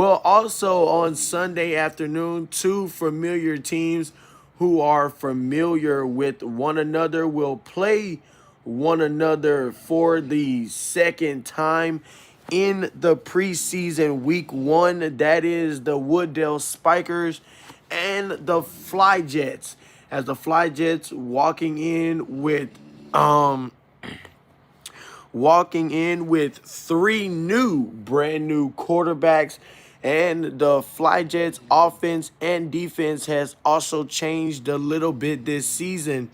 Well, also on Sunday afternoon, two familiar teams who are familiar with one another will play one another for the second time in the preseason week 1. That is the Wooddale Spikers and the Flyjets. As the Flyjets walking in with three brand new quarterbacks, and the Flyjets offense and defense has also changed a little bit this season.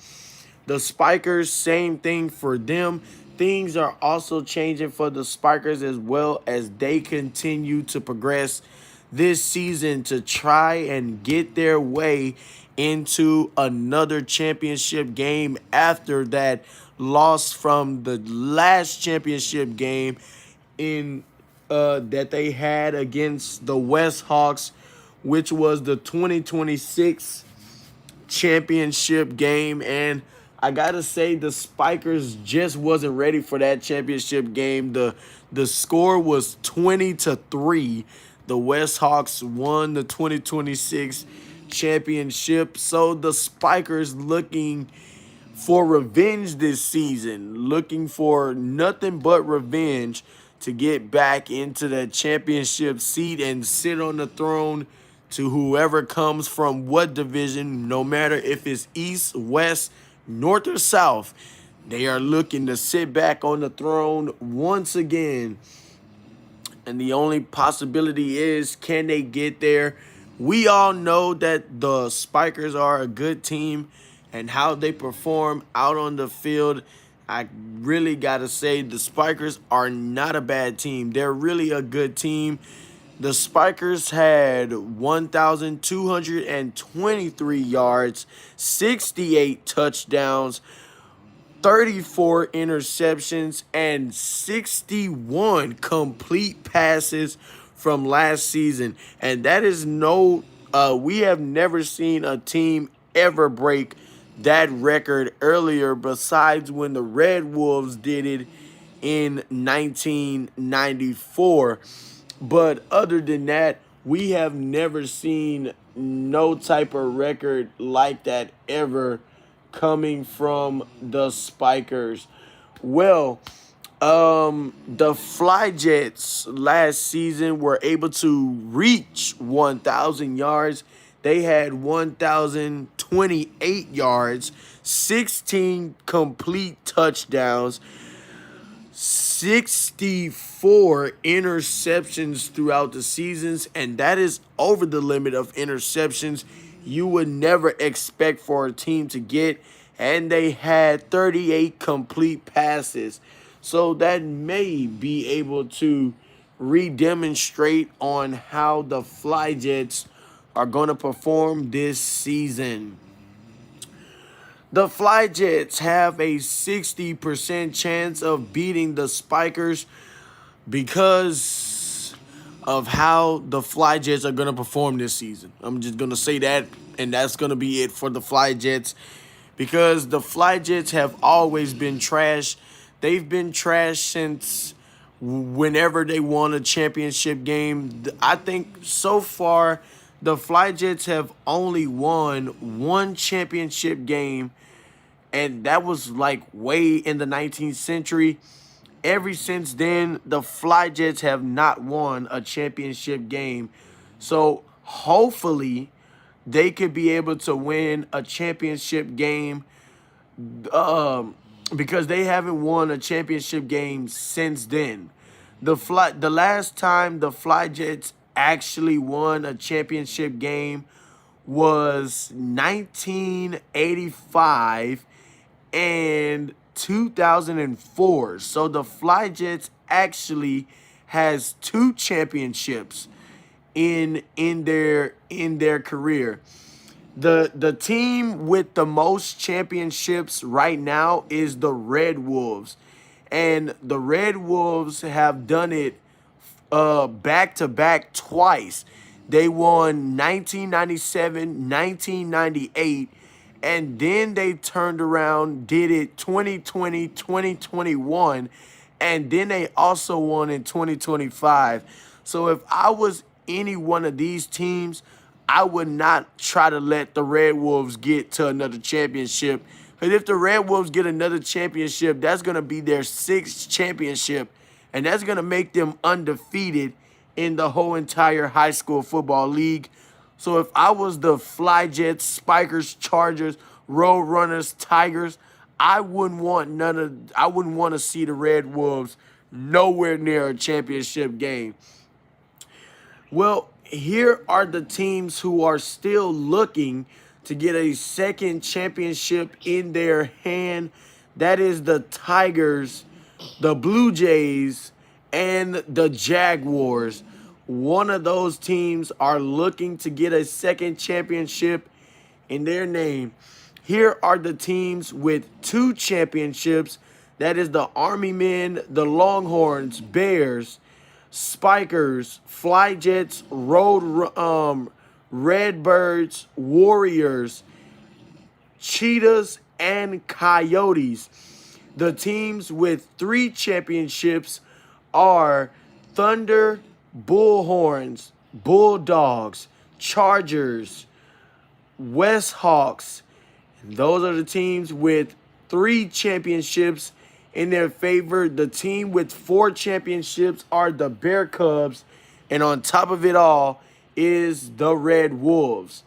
The Spikers, same thing for them. Things are also changing for the Spikers as well as they continue to progress this season to try and get their way into another championship game after that loss from the last championship game in that they had against the West Hawks, which was the 2026 championship game. And I gotta say, the Spikers just wasn't ready for that championship game. The score was 20-3. The West Hawks won the 2026 championship. So the Spikers looking for revenge this season, looking for nothing but revenge to get back into that championship seat and sit on the throne to whoever comes from what division, no matter if it's East, West, North, or South. They are looking to sit back on the throne once again. And the only possibility is, can they get there? We all know that the Spikers are a good team, and how they perform out on the field, I really got to say the Spikers are not a bad team. They're really a good team. The Spikers had 1,223 yards, 68 touchdowns, 34 interceptions, and 61 complete passes from last season. And that is we have never seen a team ever break that record earlier, besides when the Red Wolves did it in 1994. But other than that, we have never seen no type of record like that ever coming from the Spikers. Well, the Flyjets last season were able to reach 1,000 yards. They had 1,028 yards, 16 complete touchdowns, 64 interceptions throughout the seasons, and that is over the limit of interceptions you would never expect for a team to get. And they had 38 complete passes. So that may be able to redemonstrate on how the Flyjets are going to perform this season. The Flyjets have a 60% chance of beating the Spikers because of how the Flyjets are going to perform this season. I'm just going to say that, and that's going to be it for the Flyjets, because the Flyjets have always been trash. They've been trash since whenever they won a championship game. I think so far the Flyjets have only won one championship game, and that was like way in the 19th century. Ever since then, the Flyjets have not won a championship game. So hopefully they could be able to win a championship game, because they haven't won a championship game since then. The last time the Flyjets actually won a championship game was 1985 and 2004. So the Flyjets actually has two championships in their career. The team with the most championships right now is the Red Wolves. And the Red Wolves have done it back-to-back twice. They won 1997, 1998, and then they turned around, did it 2020, 2021, and then they also won in 2025. So if I was any one of these teams, I would not try to let the Red Wolves get to another championship. Because if the Red Wolves get another championship, that's going to be their 6th championship. And that's going to make them undefeated in the whole entire high school football league. So if I was the Flyjets, Spikers, Chargers, Roadrunners, Tigers, I wouldn't want to see the Red Wolves nowhere near a championship game. Well, here are the teams who are still looking to get a second championship in their hand. That is the Tigers, the Blue Jays, and the Jaguars. One of those teams are looking to get a second championship in their name. Here are the teams with 2 championships. That is the Army Men, the Longhorns, Bears, Spikers, Flyjets, Redbirds, Warriors, Cheetahs, and Coyotes. The teams with 3 championships are Thunder, Bullhorns, Bulldogs, Chargers, West Hawks. Those are the teams with 3 championships in their favor. The team with 4 championships are the Bear Cubs. And on top of it all is the Red Wolves.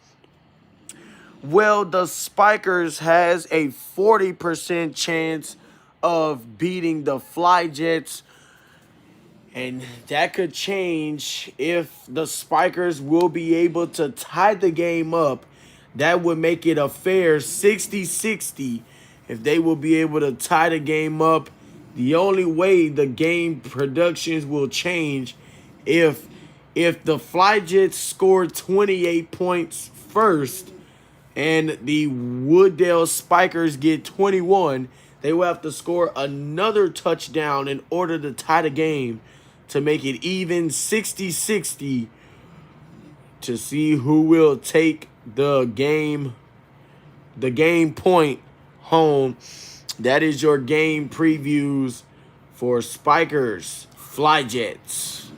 Well, the Spikers has a 40% chance of beating the Flyjets. And that could change if the Spikers will be able to tie the game up. That would make it a fair 60-60 if they will be able to tie the game up. The only way the game productions will change if the Flyjets score 28 points first and the Wooddale Spikers get 21, they will have to score another touchdown in order to tie the game to make it even 60-60 to see who will take the game point home. That is your game previews for Spikers Flyjets.